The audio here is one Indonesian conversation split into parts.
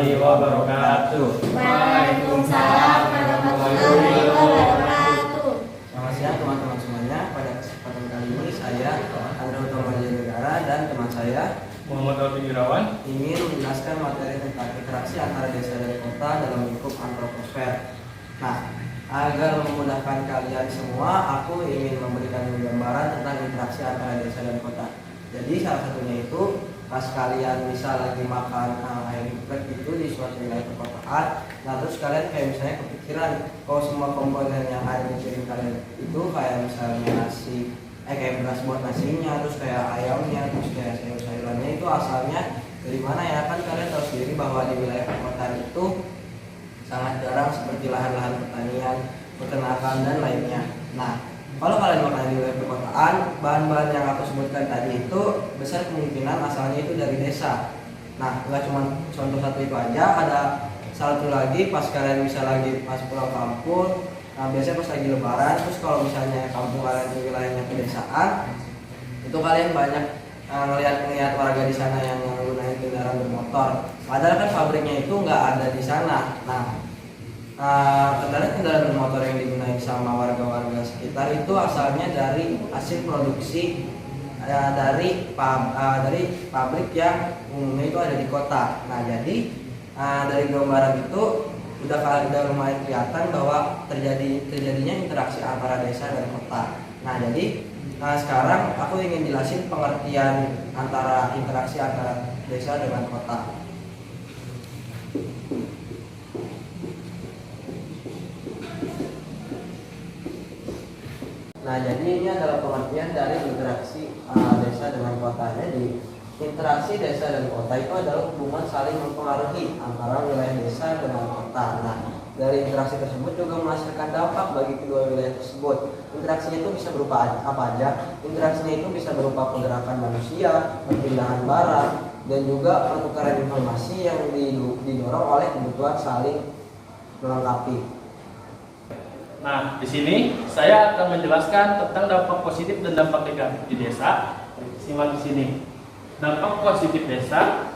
warahmatullahi wabarakatuh. Waalaikumsalam warahmatullahi wabarakatuh. Selamat siang teman-teman semuanya. Pada kesempatan kali ini saya Andra Utama Negara dan teman saya Muhammad Alvin Irawan ingin menjelaskan materi tentang interaksi antara desa dan kota dalam lingkup antroposfer. Nah, agar memudahkan kalian semua, aku ingin memberikan gambaran tentang interaksi antara desa dan kota. Jadi salah satunya itu pas kalian bisa lagi makan ayam geprek itu di suatu wilayah perkotaan, nah terus kalian kayak misalnya kepikiran kalau semua komponen yang ada di piring kalian itu kayak misalnya nasi, kayak beras buat nasinya, terus kayak ayamnya, terus kayak sayur-sayurannya itu asalnya dari mana ya? Kan kalian tahu sendiri bahwa di wilayah perkotaan itu sangat jarang seperti lahan-lahan pertanian, peternakan dan lainnya. Nah, kalau kalian makan di wilayah perkotaan, bahan-bahan yang aku sebutkan tadi itu besar kemungkinan asalnya itu dari desa. Nah, nggak cuma contoh satu itu aja, ada satu lagi pas kalian bisa lagi pas pulang kampung. Nah, biasanya pas lagi lebaran, terus kalau misalnya kampung kalian di wilayahnya pedesaan, itu kalian banyak ngelihat warga di sana yang menggunakan kendaraan bermotor. Padahal kan pabriknya itu nggak ada di sana. Nah, kendaraan bermotor yang digunakan sama warga-warga sekitar itu asalnya dari hasil produksi dari pabrik yang umumnya itu ada di kota. Nah, jadi dari gambaran itu udah lumayan kelihatan bahwa terjadinya interaksi antara desa dan kota. Nah, jadi sekarang aku ingin jelasin pengertian antara interaksi antara desa dengan kota. Nah, jadi ini adalah pengertian dari interaksi desa dengan kota. Jadi interaksi desa dan kota itu adalah hubungan saling mempengaruhi antara wilayah desa dengan kota. Nah, dari interaksi tersebut juga menghasilkan dampak bagi kedua wilayah tersebut. Interaksinya itu bisa berupa apa aja? Interaksinya itu bisa berupa pergerakan manusia, perpindahan barang, dan juga pertukaran informasi yang didorong oleh kebutuhan saling melengkapi. Nah, di sini saya akan menjelaskan tentang dampak positif dan dampak negatif di desa. Simak di sini. Dampak positif desa: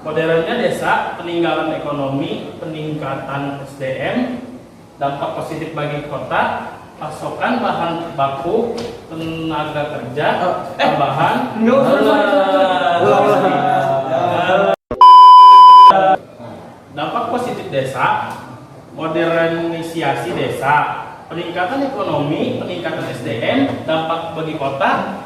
modernnya desa, peninggalan ekonomi, peningkatan SDM. Dampak positif bagi kota: pasokan bahan baku, tenaga kerja, tambahan. Dampak positif desa: modernisasi desa, peningkatan ekonomi, peningkatan SDM. Dampak bagi kota: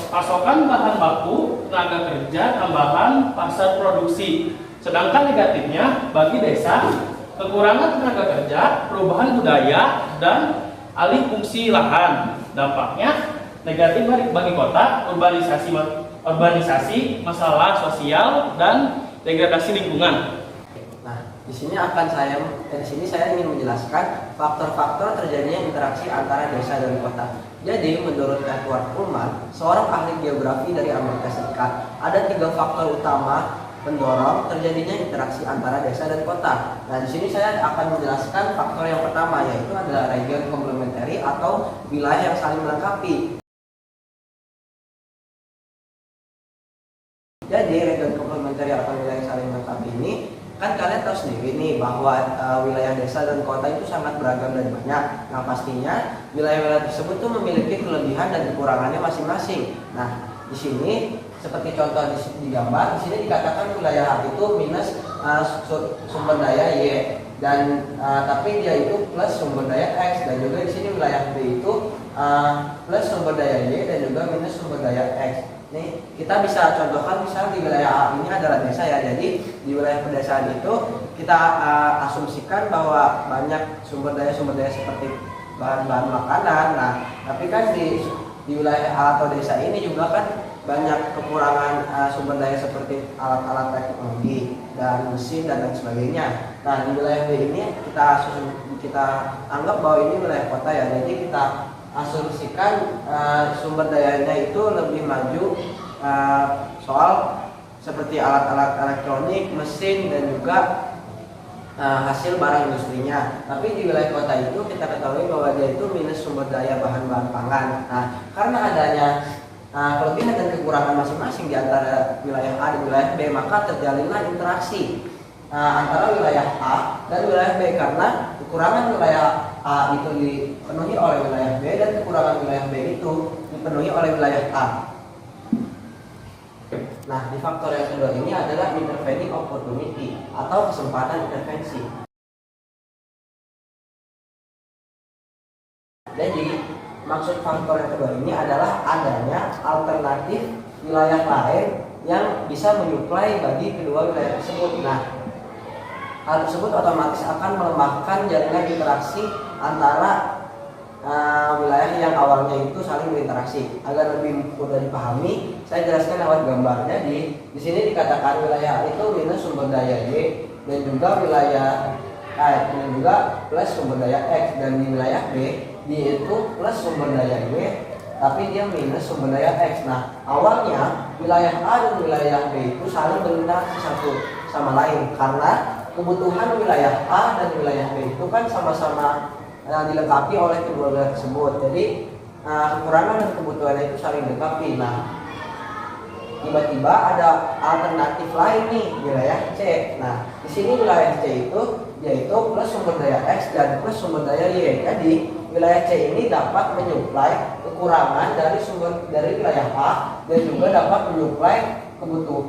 pasokan bahan baku, tenaga kerja, tambahan, pasar produksi. Sedangkan negatifnya bagi desa: kekurangan tenaga kerja, perubahan budaya, dan alih fungsi lahan. Dampaknya negatif bagi kota: urbanisasi, masalah sosial, dan degradasi lingkungan. Di sini saya ingin menjelaskan faktor-faktor terjadinya interaksi antara desa dan kota. Jadi, menurut Edward Pullman, seorang ahli geografi dari Amerika Serikat, ada 3 faktor utama pendorong terjadinya interaksi antara desa dan kota. Nah, di sini saya akan menjelaskan faktor yang pertama, yaitu adalah region komplementari atau wilayah yang saling melengkapi. Jadi, region komplementari atau wilayah yang saling melengkapi ini, kan kalian tahu sendiri nih bahwa wilayah desa dan kota itu sangat beragam dan banyak. Nah, pastinya wilayah-wilayah tersebut tuh memiliki kelebihan dan kekurangannya masing-masing. Nah, di sini seperti contoh di gambar, di sini dikatakan wilayah A itu minus sumber daya Y, dan tapi dia itu plus sumber daya X, dan juga di sini wilayah B itu plus sumber daya Y dan juga minus sumber daya X. Nih, kita bisa contohkan misal di wilayah A ini adalah desa ya. Jadi di wilayah pedesaan itu kita asumsikan bahwa banyak sumber daya seperti bahan-bahan makanan. Nah, tapi kan di wilayah A atau desa ini juga kan banyak kekurangan sumber daya seperti alat-alat teknologi dan mesin dan lain sebagainya. Nah, di wilayah B ini kita anggap bahwa ini wilayah kota ya. Jadi kita asumsikan sumber dayanya itu lebih maju soal seperti alat-alat elektronik, mesin, dan juga hasil barang industrinya. Tapi di wilayah kota itu kita ketahui bahwa dia itu minus sumber daya bahan-bahan pangan. Nah, karena adanya kelebihan dan kekurangan masing-masing di antara wilayah A dan wilayah B, maka terjalinlah interaksi antara wilayah A dan wilayah B, karena kekurangan wilayah A itu dipenuhi oleh wilayah B dan kekurangan wilayah B itu dipenuhi oleh wilayah A. Nah, di faktor yang kedua ini adalah intervening opportunity atau kesempatan intervensi. Jadi, maksud faktor yang kedua ini adalah adanya alternatif wilayah lain yang bisa menyuplai bagi kedua wilayah tersebut. Nah, hal tersebut otomatis akan melemahkan jaringan interaksi antara wilayah yang awalnya itu saling berinteraksi. Agar lebih mudah dipahami, saya jelaskan lewat gambar. Jadi, di sini dikatakan wilayah itu minus sumber daya Y dan juga wilayah dan juga plus sumber daya X, dan di wilayah B dia itu plus sumber daya Y tapi dia minus sumber daya X. Nah, awalnya wilayah A dan wilayah B itu saling berinteraksi satu sama lain karena kebutuhan wilayah A dan wilayah B itu kan sama-sama dilengkapi oleh kedua wilayah tersebut. Jadi kekurangan dan kebutuhannya itu saling dilengkapi. Nah, tiba-tiba ada alternatif lain nih, wilayah C. Nah, di sini wilayah C itu yaitu plus sumber daya X dan plus sumber daya Y. Jadi wilayah C ini dapat menyuplai kekurangan dari wilayah A dan juga dapat menyuplai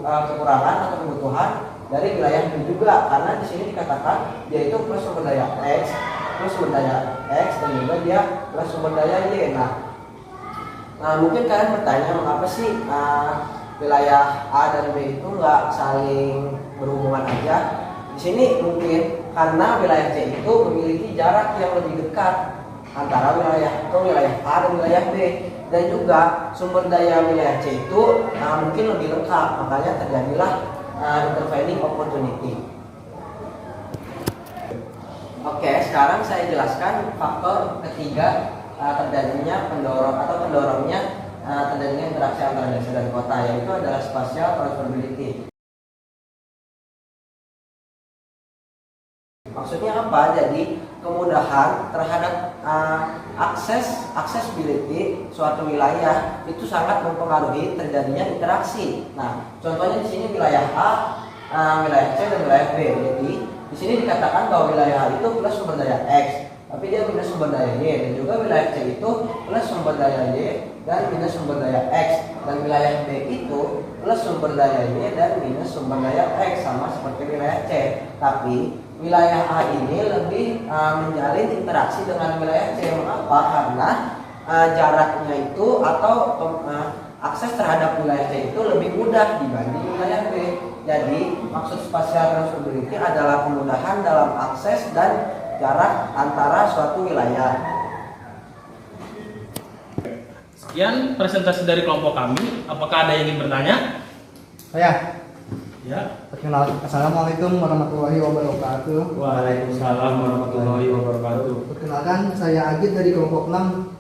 kekurangan atau kebutuhan dari wilayah B juga, karena di sini dikatakan yaitu plus sumber daya X dan juga dia plus sumber daya Y. Nah, mungkin kalian bertanya mengapa sih wilayah A dan B itu nggak saling berhubungan aja? Di sini mungkin karena wilayah C itu memiliki jarak yang lebih dekat antara wilayah A dan wilayah B, dan juga sumber daya wilayah C itu mungkin lebih lengkap, makanya terjadilah intervening opportunity. Oke, sekarang saya jelaskan faktor ketiga terjadinya pendorongnya terjadinya interaksi antara desa dan kota, yaitu adalah spatial transferability. Maksudnya apa? Jadi kemudahan terhadap accessibility suatu wilayah itu sangat mempengaruhi terjadinya interaksi. Nah, contohnya di sini wilayah A, wilayah C dan wilayah B. Jadi di sini dikatakan bahwa wilayah A itu plus sumber daya X, tapi dia minus sumber daya Y, dan juga wilayah C itu plus sumber daya Y dan minus sumber daya X, dan wilayah B itu plus sumber daya Y dan minus sumber daya X, sama seperti wilayah C. Tapi wilayah A ini lebih menjalin interaksi dengan wilayah C. Mengapa? Karena jaraknya itu atau akses terhadap wilayah C itu lebih mudah dibanding wilayah B. Jadi maksud spatial transferability adalah kemudahan dalam akses dan jarak antara suatu wilayah. Sekian presentasi dari kelompok kami. Apakah ada yang ingin bertanya? Saya. Ya. Perkenalkan, Assalamualaikum warahmatullahi wabarakatuh. Waalaikumsalam warahmatullahi wabarakatuh. Perkenalkan, saya Agit dari kelompok 6.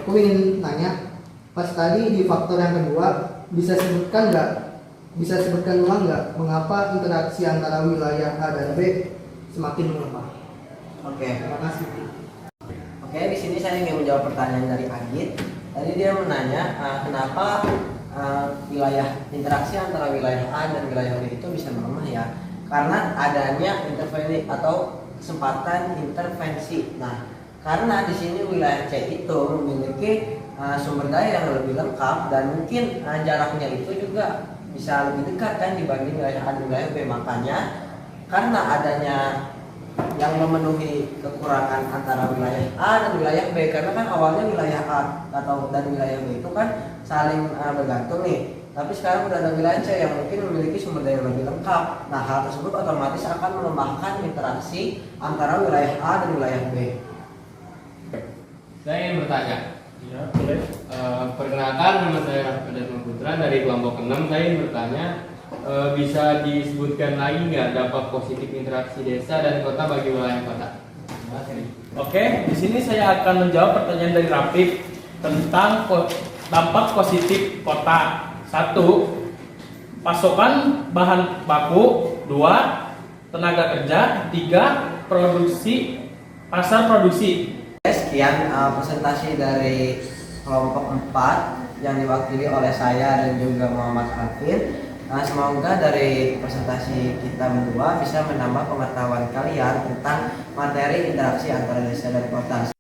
Aku ingin nanya, pas tadi di faktor yang kedua bisa sebutkan ulang nggak mengapa interaksi antara wilayah A dan B semakin melemah? Oke. Terima kasih. Oke, di sini saya ingin menjawab pertanyaan dari Agit. Tadi dia menanya kenapa interaksi antara wilayah A dan wilayah B itu bisa melemah ya? Karena adanya intervensi atau kesempatan intervensi. Nah, karena di sini wilayah C itu memiliki sumber daya yang lebih lengkap dan mungkin jaraknya itu juga bisa lebih dekat kan dibanding wilayah A dan wilayah B. Makanya karena adanya yang memenuhi kekurangan antara wilayah A dan wilayah B, karena kan awalnya wilayah A dan wilayah B itu kan saling bergantung nih, tapi sekarang udah ada wilayah C yang mungkin memiliki sumber daya lebih lengkap. Nah, hal tersebut otomatis akan melemahkan interaksi antara wilayah A dan wilayah B. Saya ingin bertanya. Ya, boleh. Perkenalkan, nama saya Rafadan Putra dari kelompok 6. Saya ingin bertanya, bisa disebutkan lagi nggak dampak positif interaksi desa dan kota bagi wilayah kota? Oke, di sini saya akan menjawab pertanyaan dari Rafif tentang dampak positif kota. 1. Pasokan bahan baku. 2. Tenaga kerja. 3. Pasar produksi. Sekian presentasi dari kelompok 4 yang diwakili oleh saya dan juga Muhammad Alvin. Semoga dari presentasi kita berdua bisa menambah pengetahuan kalian tentang materi interaksi antara desa dan kota.